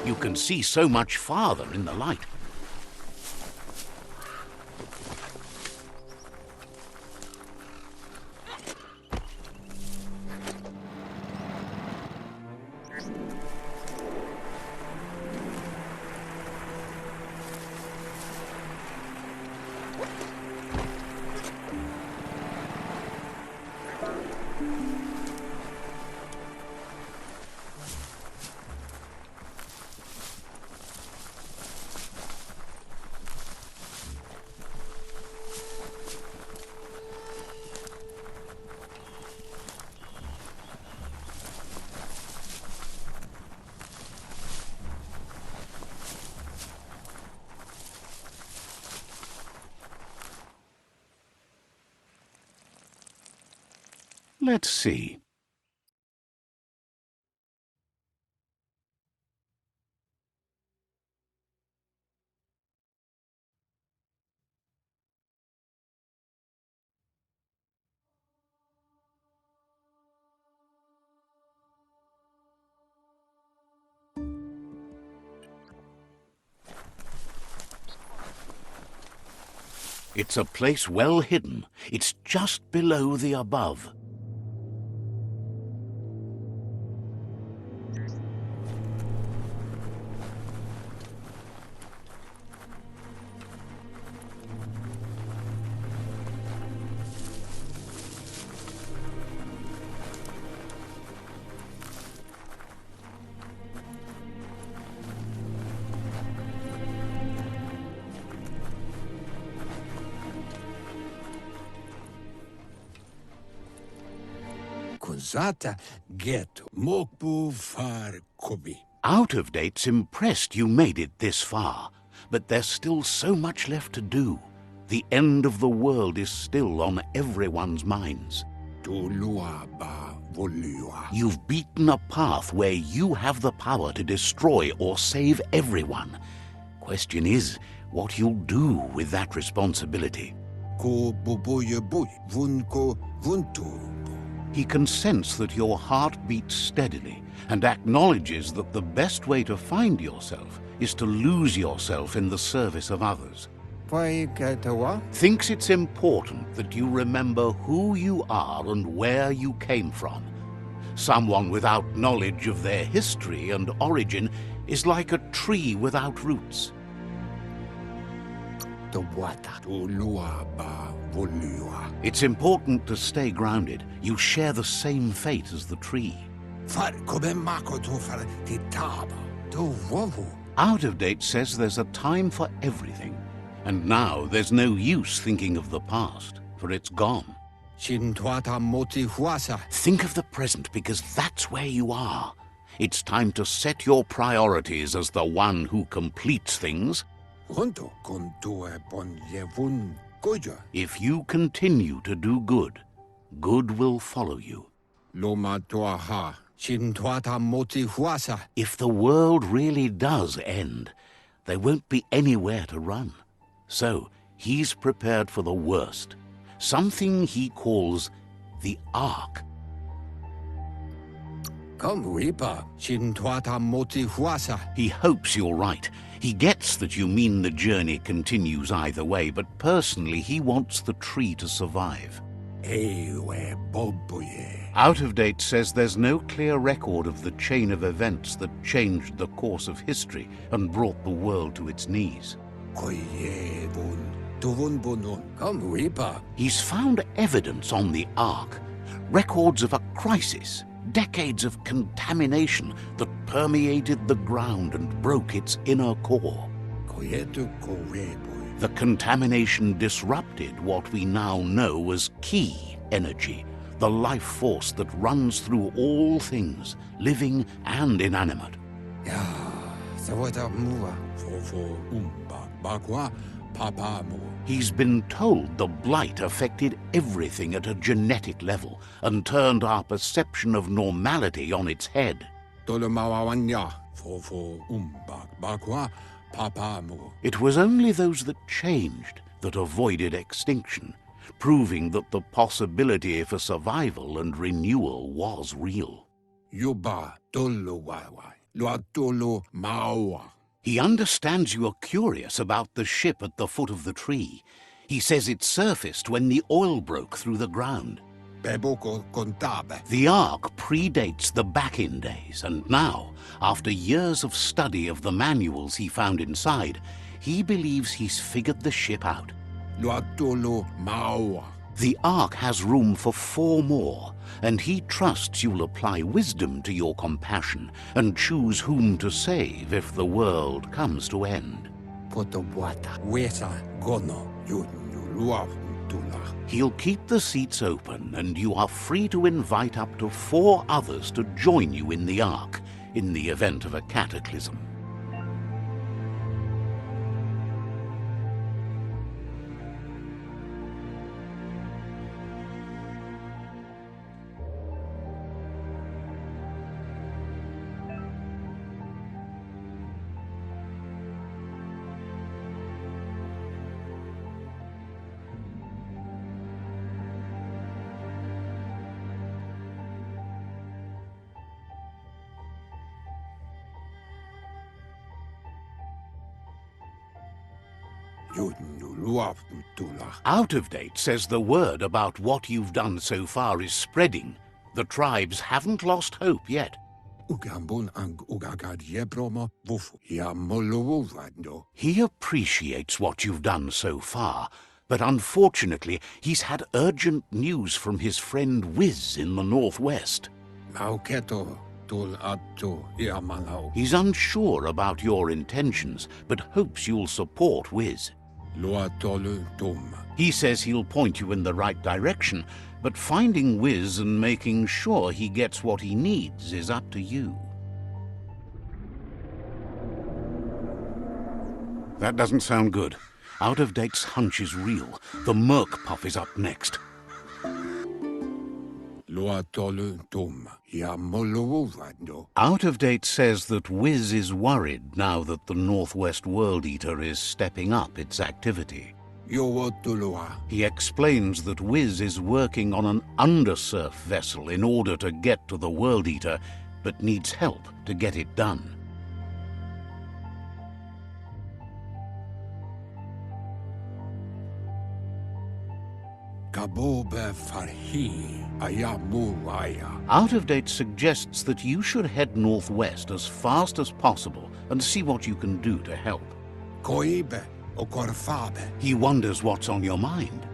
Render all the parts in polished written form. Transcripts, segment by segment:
You can see so much farther in the light. Let's see. It's a place well hidden. It's just below the above. Zata get mokbu far kobi. Out of Date's impressed you made it this far, but there's still so much left to do. The end of the world is still on everyone's minds. Tulua ba volua. You've beaten a path where you have the power to destroy or save everyone. Question is, what you'll do with that responsibility. Ko bubuye buy vunko vuntu. He can sense that your heart beats steadily and acknowledges that the best way to find yourself is to lose yourself in the service of others. Thinks it's important that you remember who you are and where you came from. Someone without knowledge of their history and origin is like a tree without roots. It's important to stay grounded. You share the same fate as the tree. Out of Date says there's a time for everything. And now there's no use thinking of the past, for it's gone. Think of the present, because that's where you are. It's time to set your priorities as the one who completes things. If you continue to do good, good will follow you. If the world really does end, there won't be anywhere to run. So he's prepared for the worst, something he calls the Ark. He hopes you're right. He gets that you mean the journey continues either way, but personally he wants the tree to survive. Out of Date says there's no clear record of the chain of events that changed the course of history and brought the world to its knees. He's found evidence on the Ark, records of a crisis, decades of contamination that permeated the ground and broke its inner core. The contamination disrupted what we now know as Ki energy, the life force that runs through all things, living and inanimate. He's been told the blight affected everything at a genetic level and turned our perception of normality on its head. It was only those that changed that avoided extinction, proving that the possibility for survival and renewal was real. Luatolo maua. He understands you are curious about the ship at the foot of the tree. He says it surfaced when the oil broke through the ground. Beboko contabe. The Ark predates the back-in days, and now, after years of study of the manuals he found inside, he believes he's figured the ship out. Luatolo maua. The Ark has room for 4 more, and he trusts you'll apply wisdom to your compassion and choose whom to save if the world comes to end. Potowata. Weta gono. Yunuluavutula. He'll keep the seats open, and you are free to invite up to 4 others to join you in the Ark in the event of a cataclysm. Yunuluavutula. Out of Date says the word about what you've done so far is spreading. The tribes haven't lost hope yet. Ugambun ang ugagad bromo wufu. Yamoluwando. He appreciates what you've done so far, but unfortunately he's had urgent news from his friend Wiz in the northwest. Mauketo tul atto yamanao. He's unsure about your intentions, but hopes you'll support Wiz. Luatolu tum. He says he'll point you in the right direction, but finding Wiz and making sure he gets what he needs is up to you. That doesn't sound good. Out of Date's hunch is real. The Merc Puff is up next. Luatolu tum. Yamoluwando. Out of Date says that Wiz is worried now that the Northwest World-Eater is stepping up its activity. Yowotulua. He explains that Wiz is working on an undersurf vessel in order to get to the World-Eater, but needs help to get it done. Kabobe farhi. Ayamuaya. Out of Date suggests that you should head northwest as fast as possible and see what you can do to help. Koibe. Okorfabe. He wonders what's on your mind.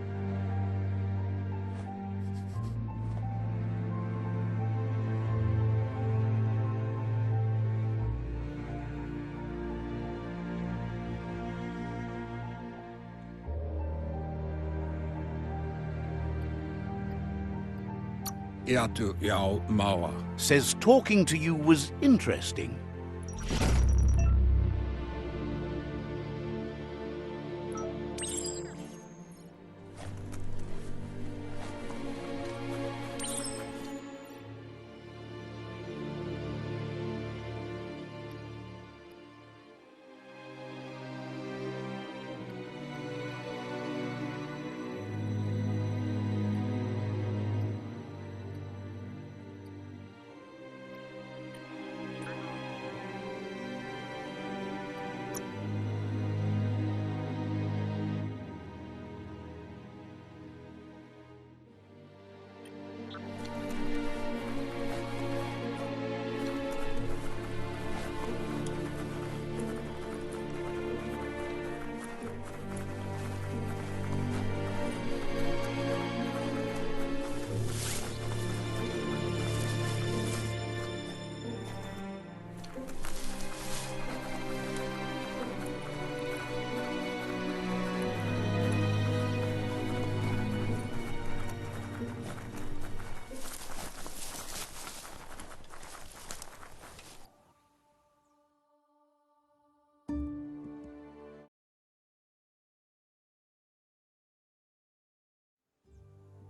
Yatu yao mawa. Says talking to you was interesting.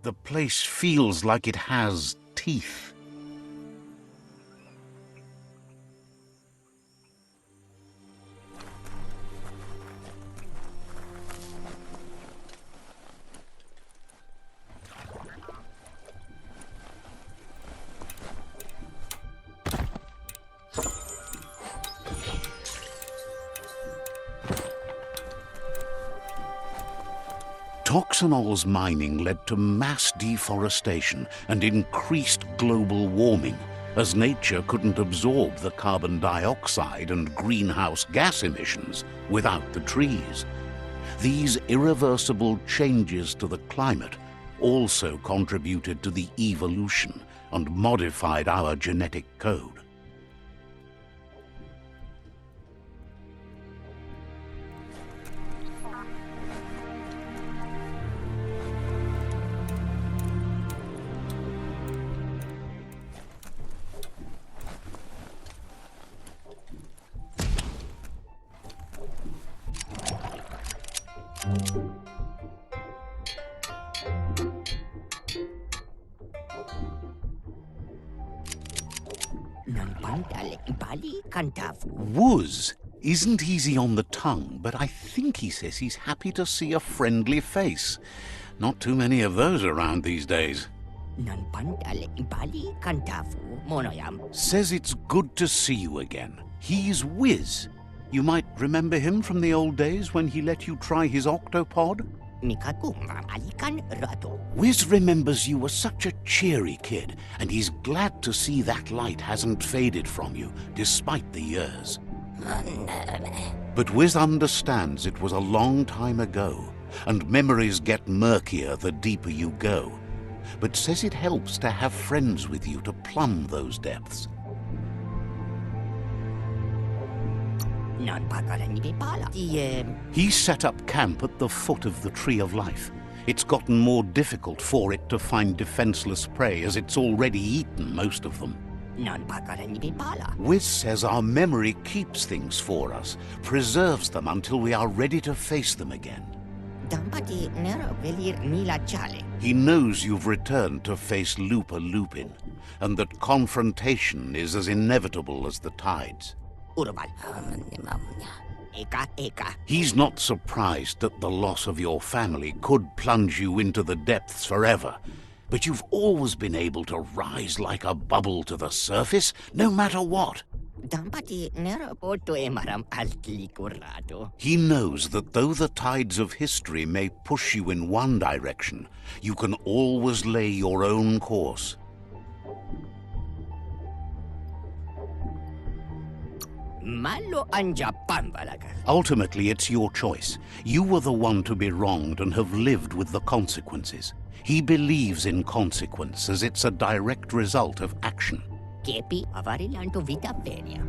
The place feels like it has teeth. Toxanol's mining led to mass deforestation and increased global warming, as nature couldn't absorb the carbon dioxide and greenhouse gas emissions without the trees. These irreversible changes to the climate also contributed to the evolution and modified our genetic code. Wuz isn't easy on the tongue, but I think he says he's happy to see a friendly face. Not too many of those around these days. Says it's good to see you again. He's Wiz. You might remember him from the old days when he let you try his octopod? Wiz remembers you were such a cheery kid, and he's glad to see that light hasn't faded from you, despite the years. But Wiz understands it was a long time ago, and memories get murkier the deeper you go, but says it helps to have friends with you to plumb those depths. He set up camp at the foot of the Tree of Life. It's gotten more difficult for it to find defenseless prey, as it's already eaten most of them. Wiz says our memory keeps things for us, preserves them until we are ready to face them again. He knows you've returned to face Lupa Lupin, and that confrontation is as inevitable as the tides. He's not surprised that the loss of your family could plunge you into the depths forever, but you've always been able to rise like a bubble to the surface, no matter what. He knows that though the tides of history may push you in one direction, you can always lay your own course. Ultimately, it's your choice. You were the one to be wronged and have lived with the consequences. He believes in consequence as it's a direct result of action.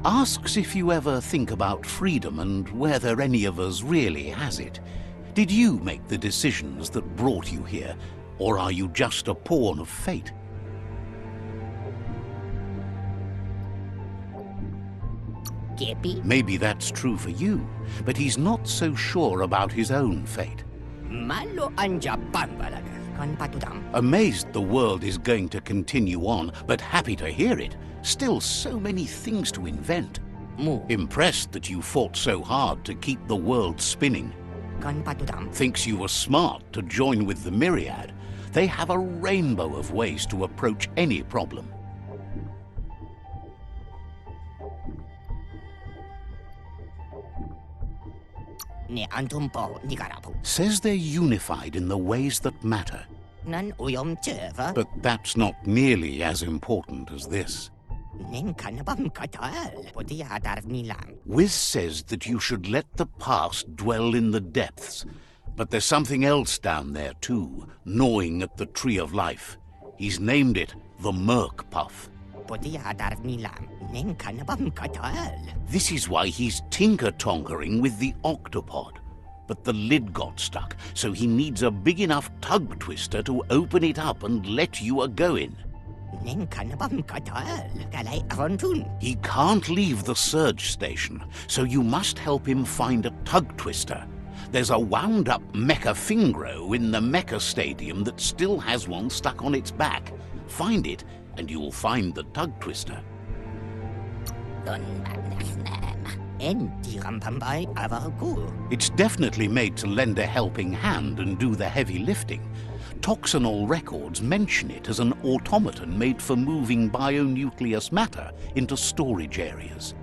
Asks if you ever think about freedom and whether any of us really has it. Did you make the decisions that brought you here, or are you just a pawn of fate? Maybe that's true for you, but he's not so sure about his own fate. Amazed the world is going to continue on, but happy to hear it. Still so many things to invent. Impressed that you fought so hard to keep the world spinning. Thinks you were smart to join with the Myriad. They have a rainbow of ways to approach any problem. Says they're unified in the ways that matter. But that's not nearly as important as this. Wiz says that you should let the past dwell in the depths, but there's something else down there too, gnawing at the Tree of Life. He's named it the Merc Puff. This is why he's tinker-tonkering with the octopod. But the lid got stuck, so he needs a big enough tug twister to open it up and let you a-go-in. He can't leave the surge station, so you must help him find a tug twister. There's a wound-up mecha Fingro in the mecha stadium that still has one stuck on its back. Find it, and you'll find the tug twister. It's definitely made to lend a helping hand and do the heavy lifting. Toxanol records mention it as an automaton made for moving bionucleus matter into storage areas.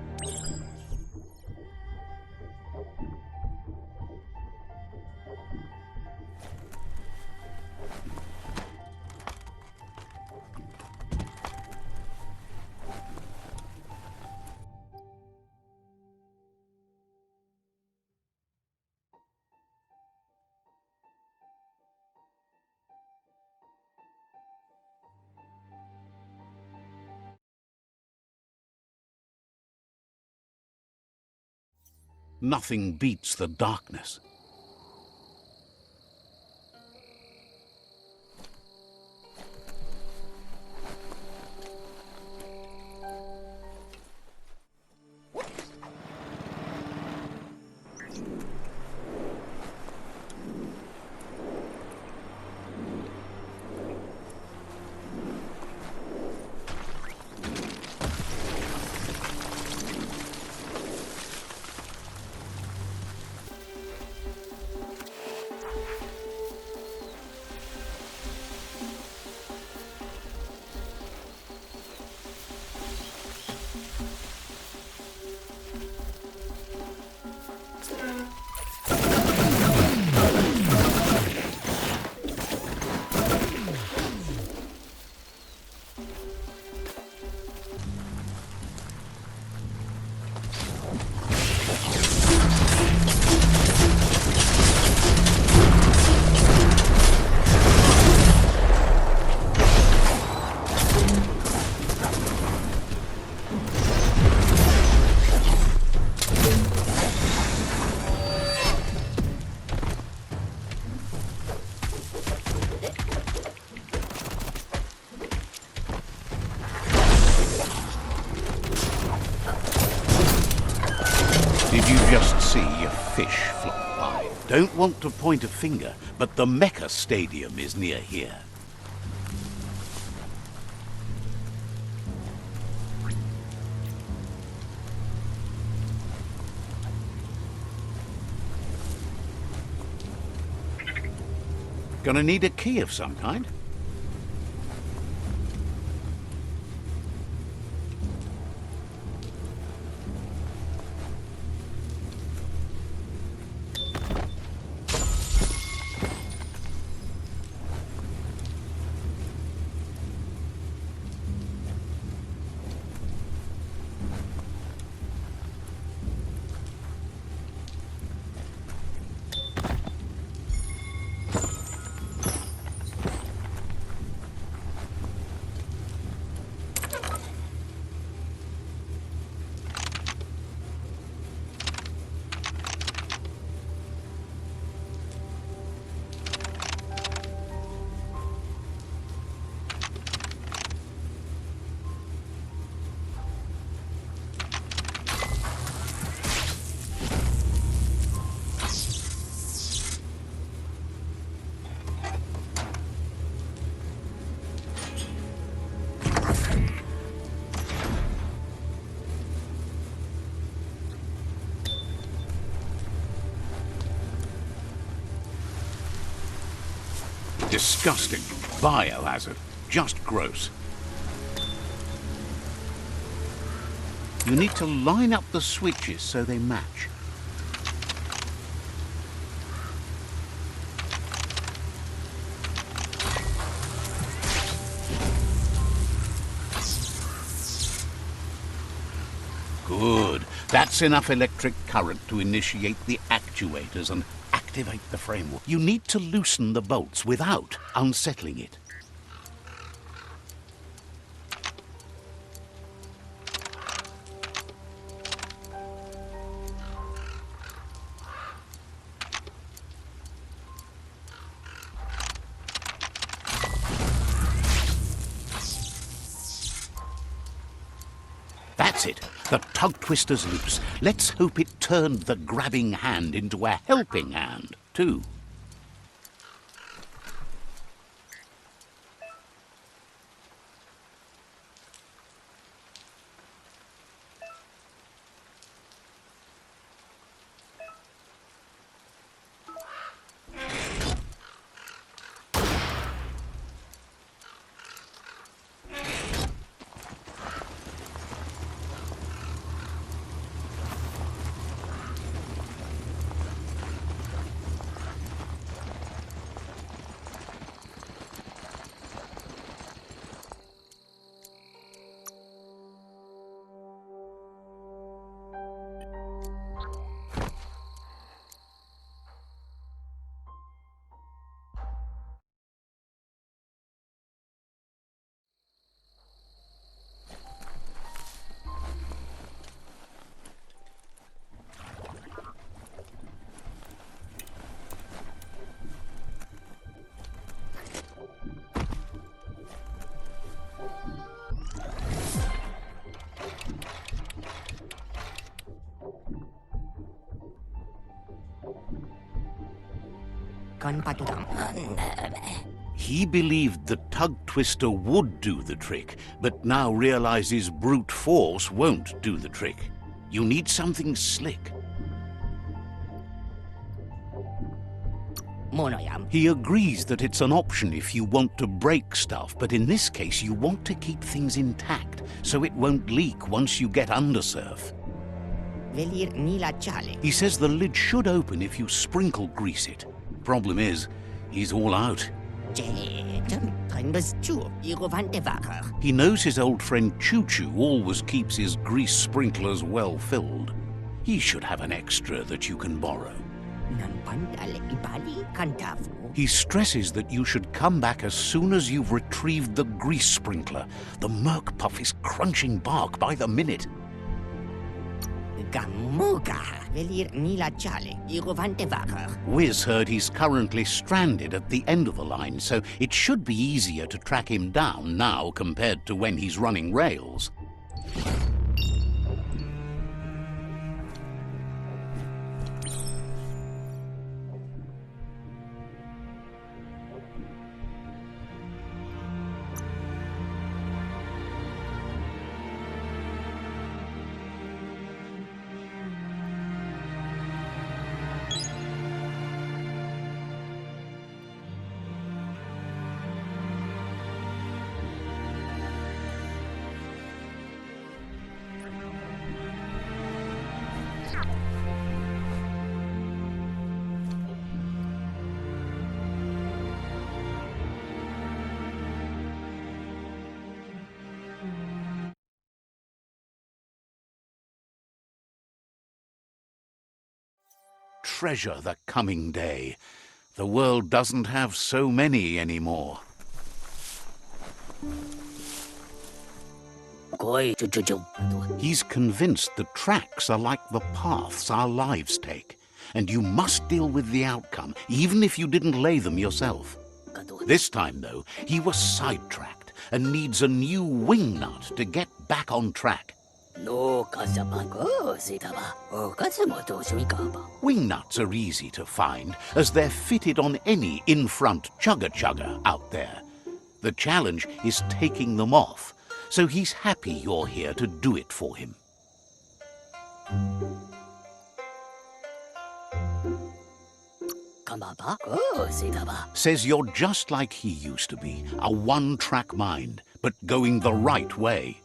Nothing beats the darkness. Did you just see a fish flop by? Don't want to point a finger, but the Mecha Stadium is near here. Gonna need a key of some kind. Disgusting. Biohazard. Just gross. You need to line up the switches so they match. Good. That's enough electric current to initiate the actuators and activate the framework. You need to loosen the bolts without unsettling it. That's it. The tug twister's loose. Let's hope it turned the grabbing hand into a helping hand, too. He believed the tug twister would do the trick, but now realizes brute force won't do the trick. You need something slick. He agrees that it's an option if you want to break stuff, but in this case you want to keep things intact, so it won't leak once you get under surf. He says the lid should open if you sprinkle grease it. Problem is, he's all out. He knows his old friend Choo Choo always keeps his grease sprinklers well filled. He should have an extra that you can borrow. He stresses that you should come back as soon as you've retrieved the grease sprinkler. The Merc Puff is crunching bark by the minute. Wiz heard he's currently stranded at the end of the line, so it should be easier to track him down now compared to when he's running rails. Treasure the coming day. The world doesn't have so many anymore. He's convinced the tracks are like the paths our lives take, and you must deal with the outcome, even if you didn't lay them yourself. This time, though, he was sidetracked and needs a new wing nut to get back on track. Wing nuts are easy to find, as they're fitted on any in-front chugga-chugga out there. The challenge is taking them off, so he's happy you're here to do it for him. Says you're just like he used to be, a one-track mind, but going the right way.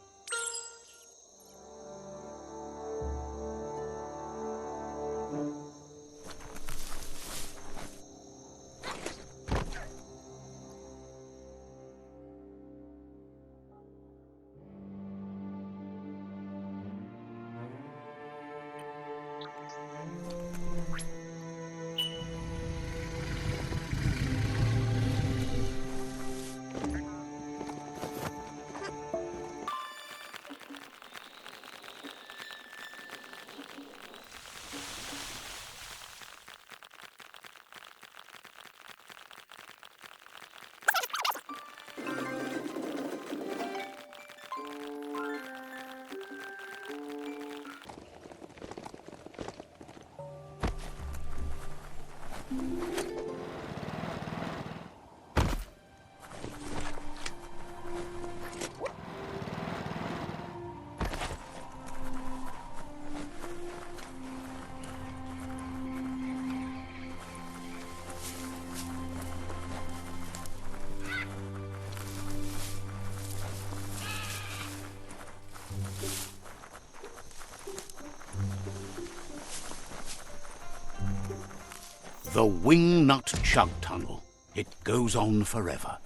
The Wing Nut Chug Tunnel. It goes on forever.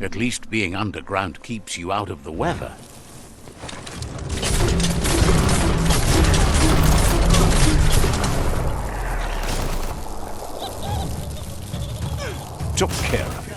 At least being underground keeps you out of the weather. Took care of it.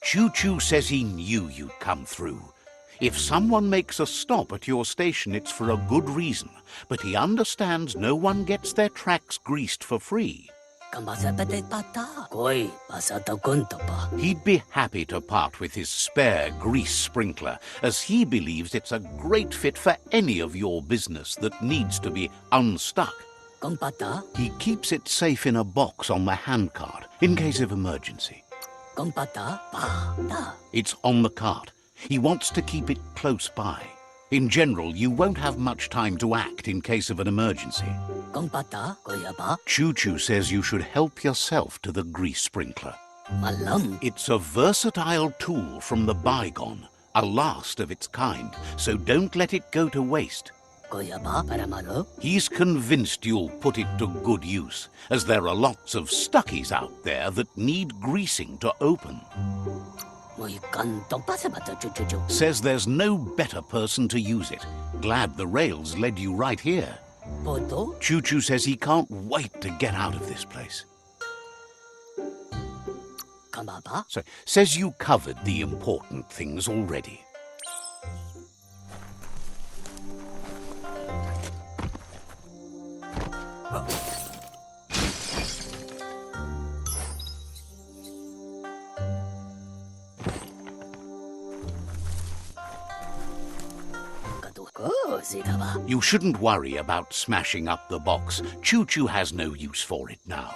Choo-Choo says he knew you'd come through. If someone makes a stop at your station, it's for a good reason, but he understands no one gets their tracks greased for free. He'd be happy to part with his spare grease sprinkler, as he believes it's a great fit for any of your business that needs to be unstuck. He keeps it safe in a box on the handcart, in case of emergency. It's on the cart. He wants to keep it close by. In general, you won't have much time to act in case of an emergency. Choo-Choo says you should help yourself to the grease sprinkler. It's a versatile tool from the bygone, a last of its kind, so don't let it go to waste. He's convinced you'll put it to good use, as there are lots of stuckies out there that need greasing to open. Says there's no better person to use it. Glad the rails led you right here. Choo-Choo says he can't wait to get out of this place. So, says you covered the important things already. You shouldn't worry about smashing up the box. Choo-Choo has no use for it now.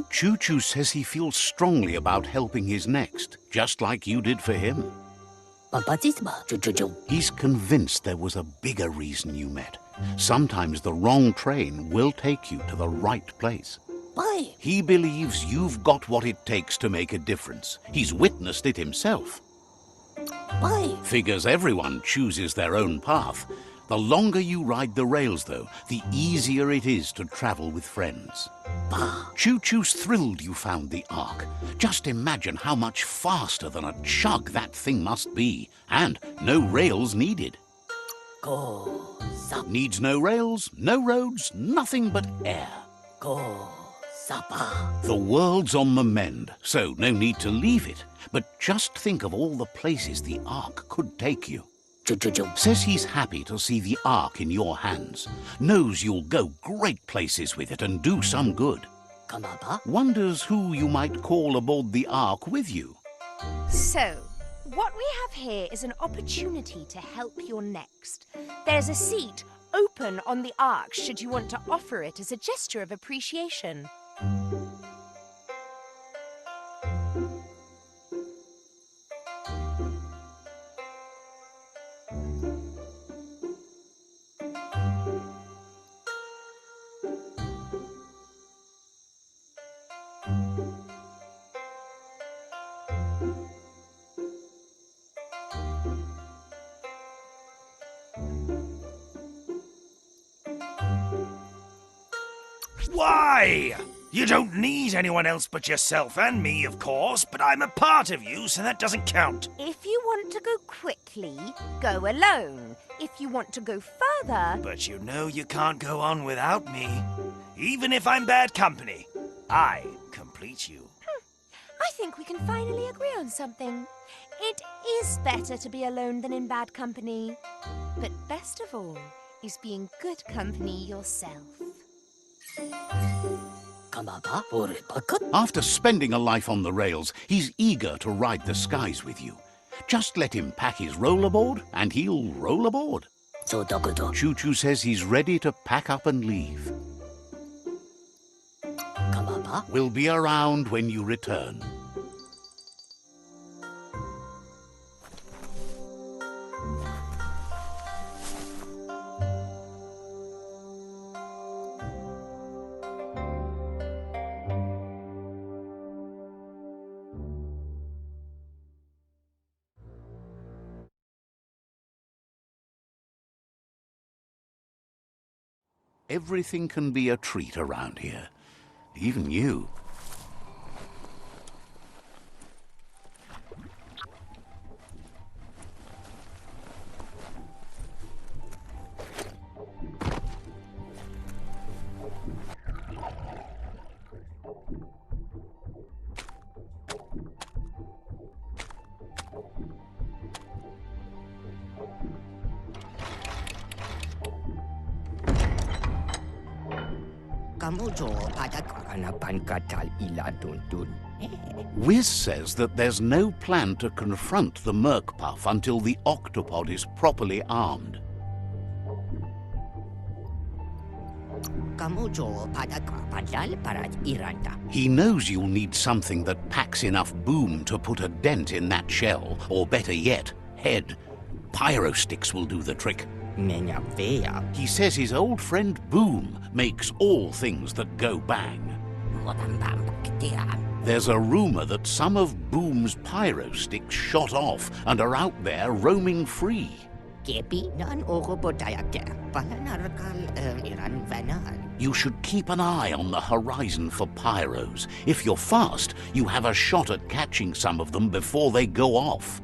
Choo-Choo says he feels strongly about helping his next, just like you did for him. He's convinced there was a bigger reason you met. Sometimes the wrong train will take you to the right place. Why? He believes you've got what it takes to make a difference. He's witnessed it himself. Why? Figures everyone chooses their own path. The longer you ride the rails, though, the easier it is to travel with friends. Choo Choo's thrilled you found the Ark. Just imagine how much faster than a chug that thing must be. And no rails needed. Go. Sup. Needs no rails, no roads, nothing but air. Go. Supper. The world's on the mend, so no need to leave it. But just think of all the places the Ark could take you. Choo-choo-choo. Says he's happy to see the Ark in your hands. Knows you'll go great places with it and do some good. Kamaba. Wonders who you might call aboard the Ark with you. So, what we have here is an opportunity to help your next. There's a seat open on the Ark should you want to offer it as a gesture of appreciation. Why? You don't need anyone else but yourself and me, of course, but I'm a part of you, so that doesn't count. If you want to go quickly, go alone. If you want to go further, But you know you can't go on without me. Even if I'm bad company, I complete you. I think we can finally agree on something. It is better to be alone than in bad company. But best of all is being good company yourself. Kamaba. Bucket. After spending a life on the rails, he's eager to ride the skies with you. Just let him pack his rollerboard and he'll roll aboard. So dokudo. Choo Choo says he's ready to pack up and leave. Kamaba. We'll be around when you return. Everything can be a treat around here. Even you. Kamujo padakana pankatal iladun. Wiz says that there's no plan to confront the Merc Puff until the octopod is properly armed. Kamujo padaka padal parat iranta. He knows you'll need something that packs enough boom to put a dent in that shell, or better yet, head. Pyro sticks will do the trick. Menya vea. He says his old friend Boom makes all things that go bang. Modambam kitiran. There's a rumor that some of Boom's pyro sticks shot off and are out there roaming free. Kepi nan oko bodayake. Palanarakal iran vanal. You should keep an eye on the horizon for pyros. If you're fast, you have a shot at catching some of them before they go off.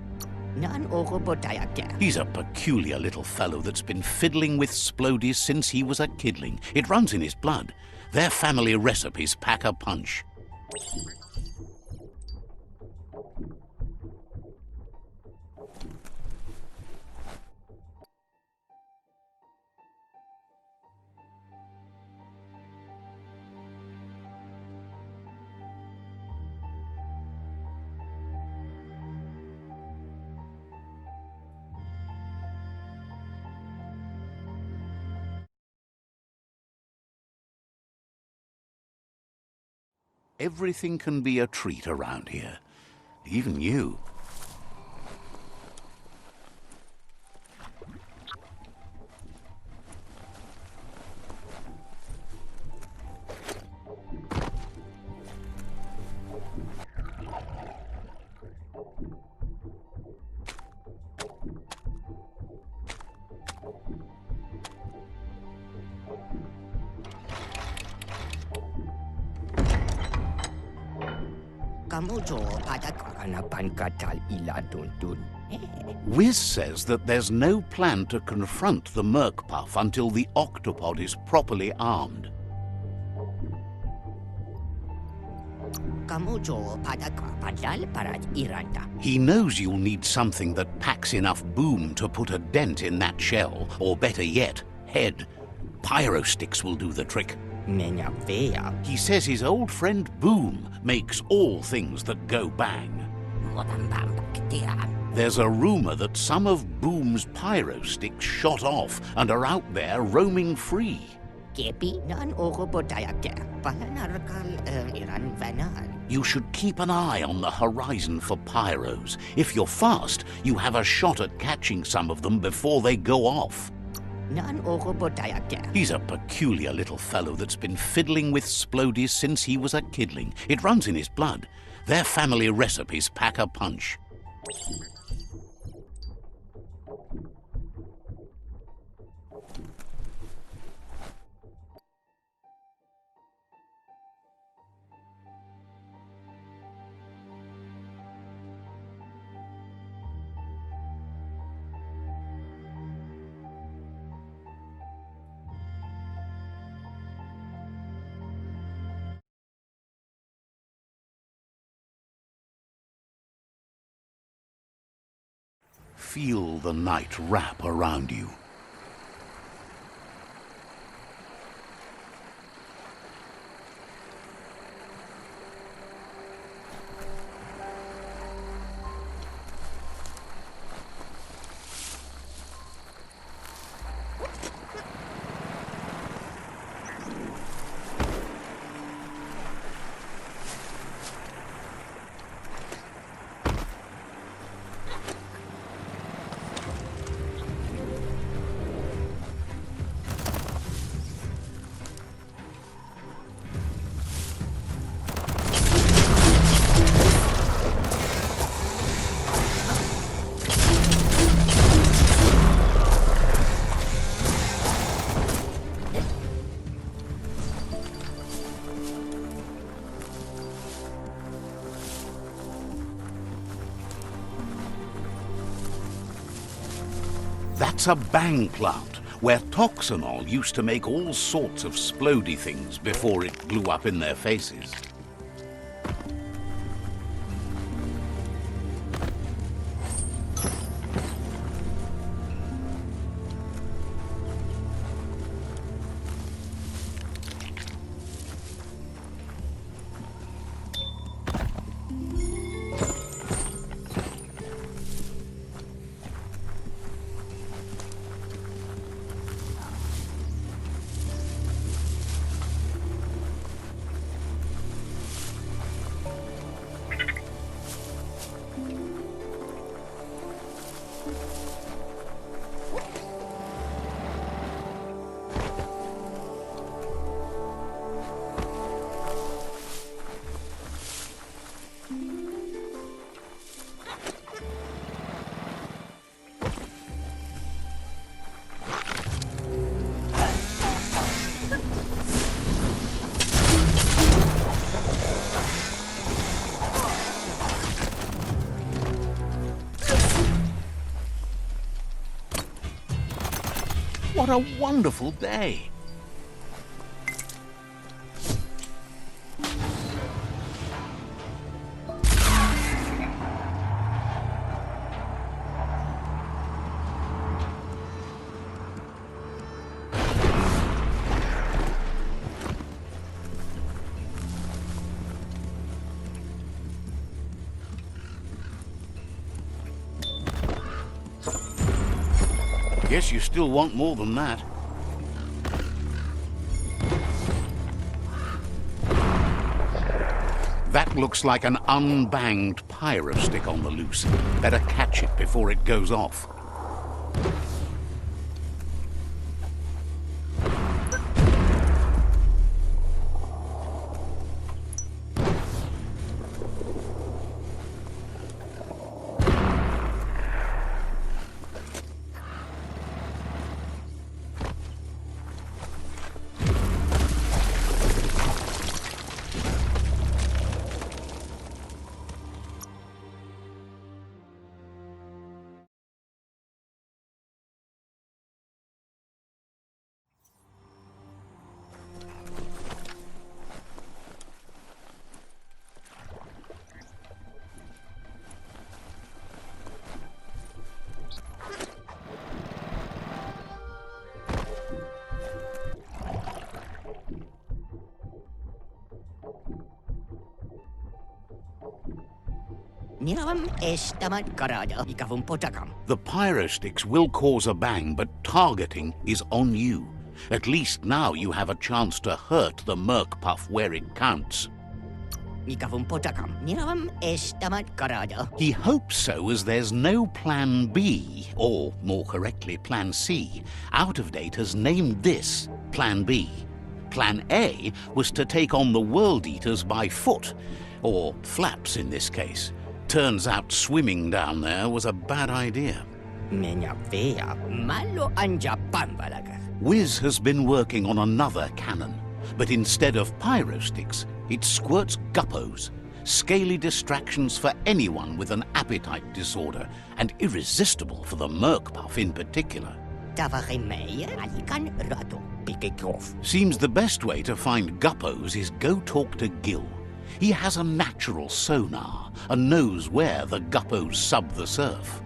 Nan oko bodayake. He's a peculiar little fellow that's been fiddling with splodies since he was a kidling. It runs in his blood. Their family recipes pack a punch. Everything can be a treat around here. Even you. Kamujo padakanapan katal iladun. Wiz says that there's no plan to confront the Merkpuff until the octopod is properly armed. Kamujo padal parat iranta. He knows you'll need something that packs enough boom to put a dent in that shell, or better yet, head. Pyro sticks will do the trick. Menya vea. He says his old friend Boom makes all things that go bang. Modambam kitiran. There's a rumor that some of Boom's pyro sticks shot off and are out there roaming free. Kepi naan oko bodayake. Pala narakal iran vanan. You should keep an eye on the horizon for pyros. If you're fast, you have a shot at catching some of them before they go off. Naan oko bodayake. He's a peculiar little fellow that's been fiddling with splodies since he was a kidling. It runs in his blood. Their family recipes pack a punch. Feel the night wrap around you. That's a bang plant, where Toxanol used to make all sorts of splody things before it blew up in their faces. What a wonderful day! Guess you still want more than that. That looks like an unbanged pyro stick on the loose. Better catch it before it goes off. Niram estamat karada ikavum potakam. The pyrosticks will cause a bang, but targeting is on you. At least now you have a chance to hurt the Merc Puff where it counts. Ikavum potakam. Niram estamat karada. He hopes so, as there's no Plan B, or more correctly, Plan C. Out of Date has named this Plan B. Plan A was to take on the World Eaters by foot, or flaps in this case. Turns out swimming down there was a bad idea. Menya vea malo anja pambalaga. Wiz has been working on another cannon, but instead of pyrosticks, it squirts guppos, scaly distractions for anyone with an appetite disorder, and irresistible for the Merc Puff in particular. Tavaremeya alikan rato pikekov. Seems the best way to find guppos is go talk to Gil. He has a natural sonar and knows where the guppos sub the surf.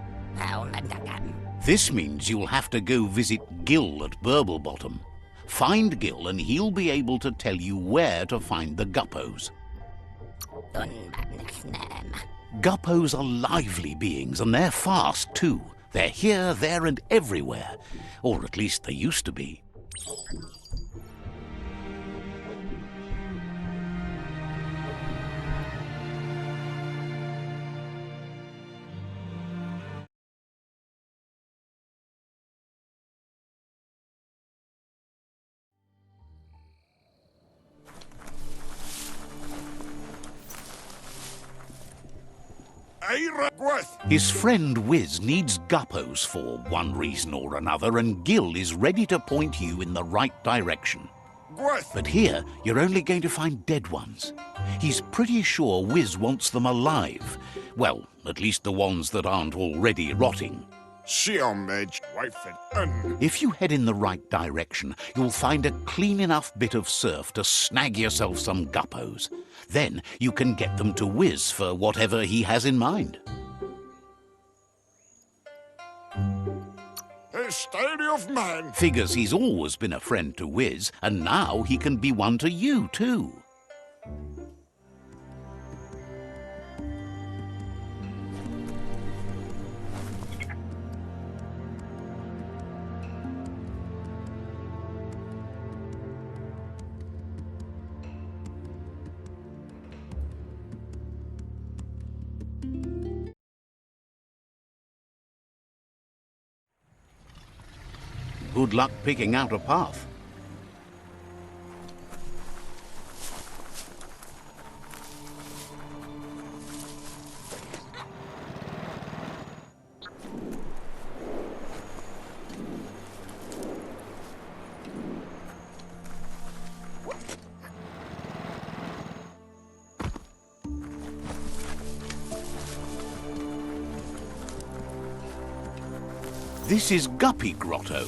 This means you'll have to go visit Gil at Burblebottom. Find Gil and he'll be able to tell you where to find the guppos. Guppos are lively beings and they're fast too. They're here, there and everywhere. Or at least they used to be. His friend Wiz needs guppos for one reason or another, and Gil is ready to point you in the right direction. But here, you're only going to find dead ones. He's pretty sure Wiz wants them alive. Well, at least the ones that aren't already rotting. If you head in the right direction, you'll find a clean enough bit of surf to snag yourself some guppos. Then you can get them to Wiz for whatever he has in mind. Figures he's always been a friend to Wiz, and now he can be one to you too. Good luck picking out a path. This is Guppy Grotto.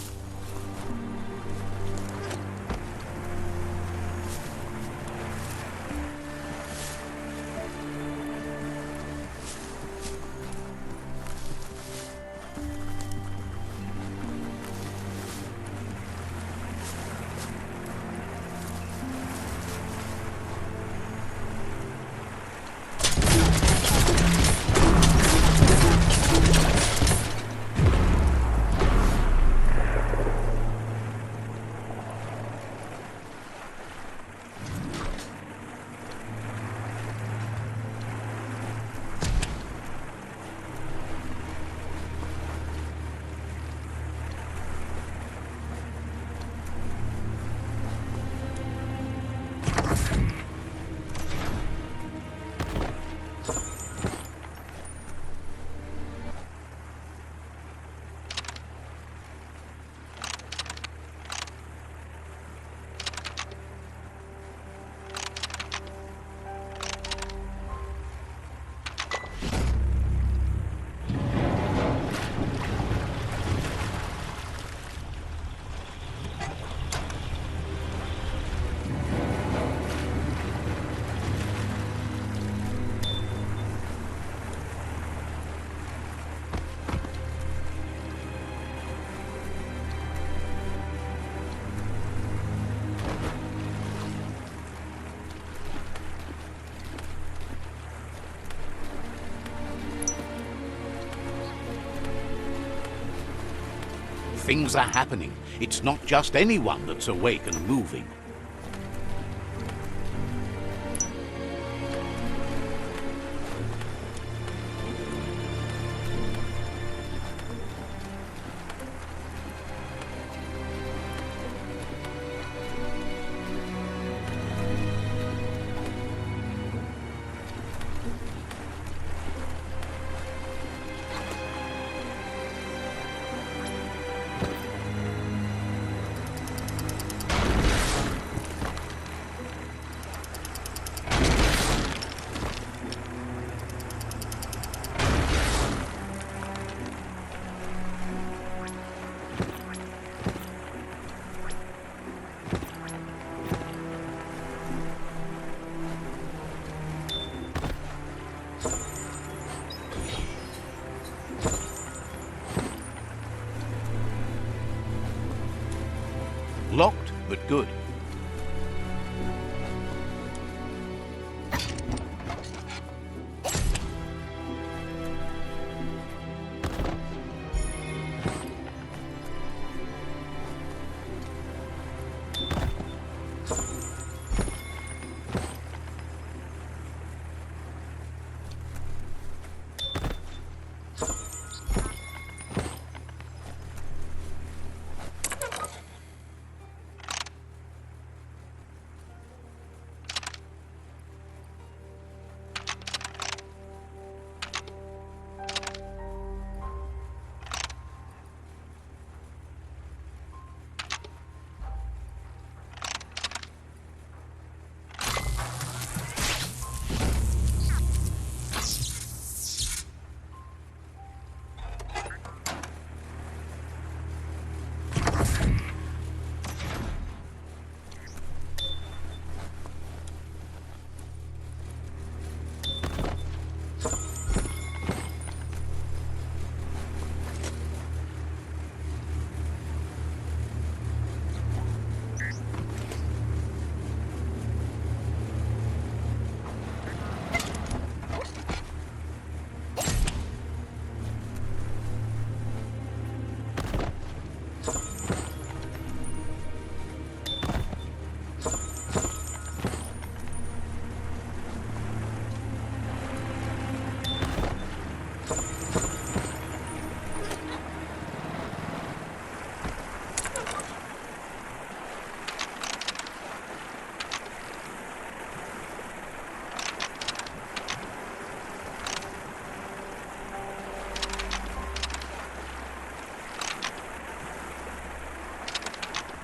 Things are happening. It's not just anyone that's awake and moving. Locked, but good.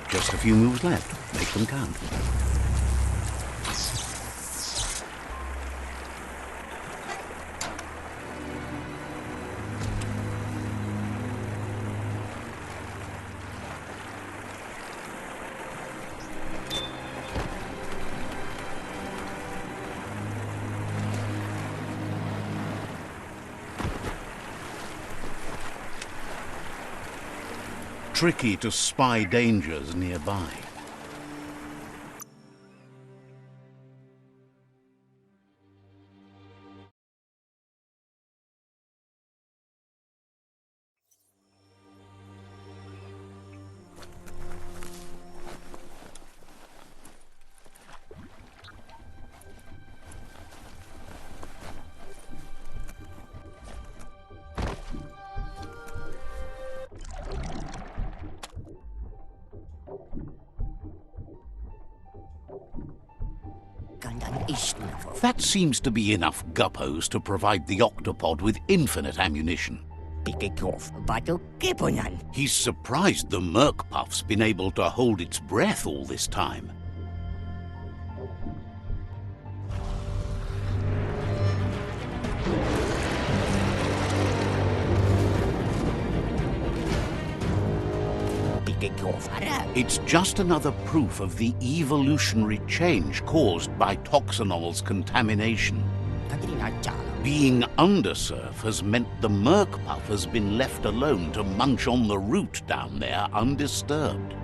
Just a few moves left. Make them count. Tricky to spy dangers nearby. That seems to be enough guppos to provide the octopod with infinite ammunition. He's surprised the Merc-Puff's been able to hold its breath all this time. It's just another proof of the evolutionary change caused by Toxanol's contamination. Being undersurf has meant the Merc-Puff has been left alone to munch on the root down there undisturbed.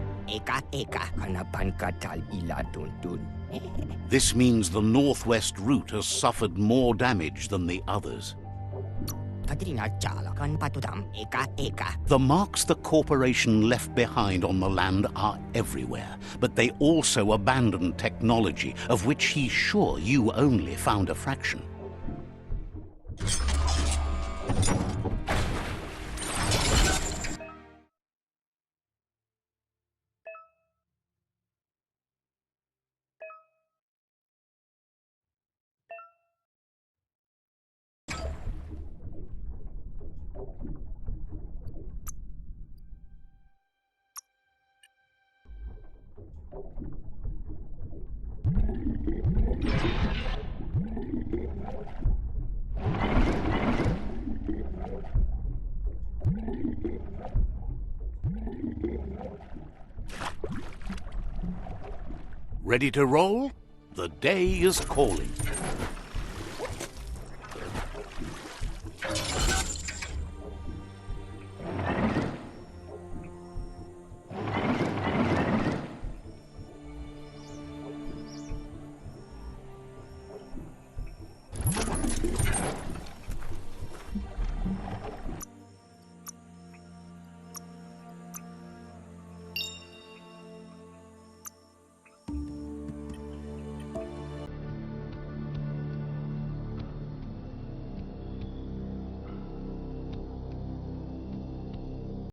This means the northwest route has suffered more damage than the others. The marks the corporation left behind on the land are everywhere, but they also abandoned technology of which he's sure you only found a fraction. Ready to roll? The day is calling.